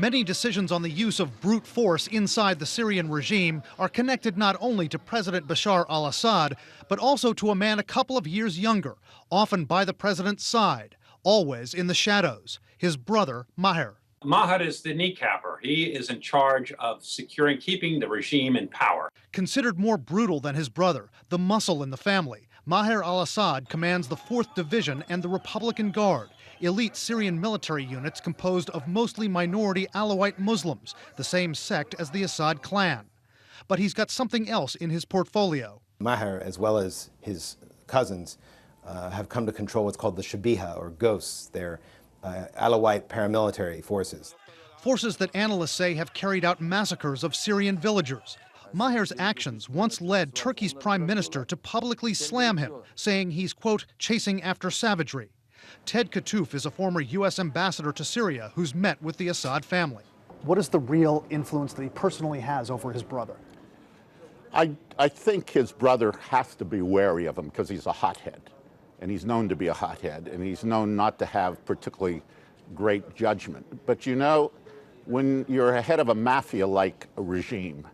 Many decisions on the use of brute force inside the Syrian regime are connected not only to President Bashar al-Assad, but also to a man a couple of years younger, often by the president's side, always in the shadows, his brother Maher. Maher is the kneecapper. He is in charge of keeping the regime in power. Considered more brutal than his brother, the muscle in the family, Maher al-Assad commands the 4th Division and the Republican Guard, elite Syrian military units composed of mostly minority Alawite Muslims, the same sect as the Assad clan. But he's got something else in his portfolio. Maher, as well as his cousins, have come to control what's called the Shabiha, or ghosts. They're Alawite paramilitary forces. Forces that analysts say have carried out massacres of Syrian villagers. Maher's actions once led Turkey's prime minister to publicly slam him, saying he's, quote, chasing after savagery. Ted Kattouf is a former U.S. ambassador to Syria who's met with the Assad family. What is the real influence that he personally has over his brother? I think his brother has to be wary of him because he's a hothead. And he's known to be a hothead, and he's known not to have particularly great judgment. But you know, when you're ahead of a mafia-like regime,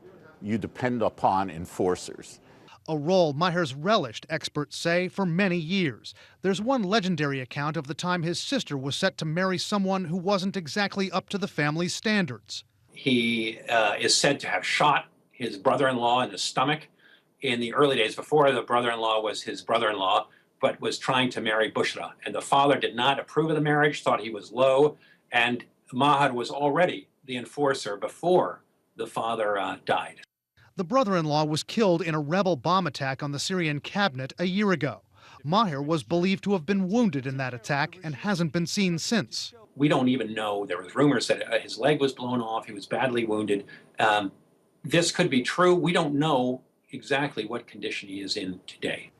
you depend upon enforcers. A role Maher's relished, experts say, for many years. There's one legendary account of the time his sister was set to marry someone who wasn't exactly up to the family's standards. He is said to have shot his brother-in-law in the stomach in the early days, before the brother-in-law was his brother-in-law, but was trying to marry Bushra. And the father did not approve of the marriage, thought he was low, and Maher was already the enforcer before the father died. The brother-in-law was killed in a rebel bomb attack on the Syrian cabinet a year ago. Maher was believed to have been wounded in that attack and hasn't been seen since. We don't even know. There was rumors that his leg was blown off, he was badly wounded. This could be true. We don't know exactly what condition he is in today.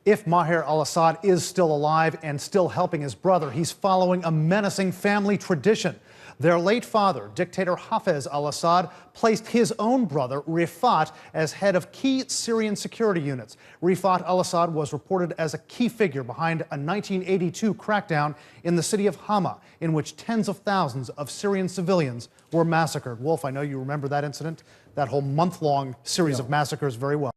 If Maher al-Assad is still alive and still helping his brother, he's following a menacing family tradition. Their late father, dictator Hafez al-Assad, placed his own brother, Rifat, as head of key Syrian security units. Rifat al-Assad was reported as a key figure behind a 1982 crackdown in the city of Hama, in which tens of thousands of Syrian civilians were massacred. Wolf, I know you remember that incident, that whole month-long series of massacres very well.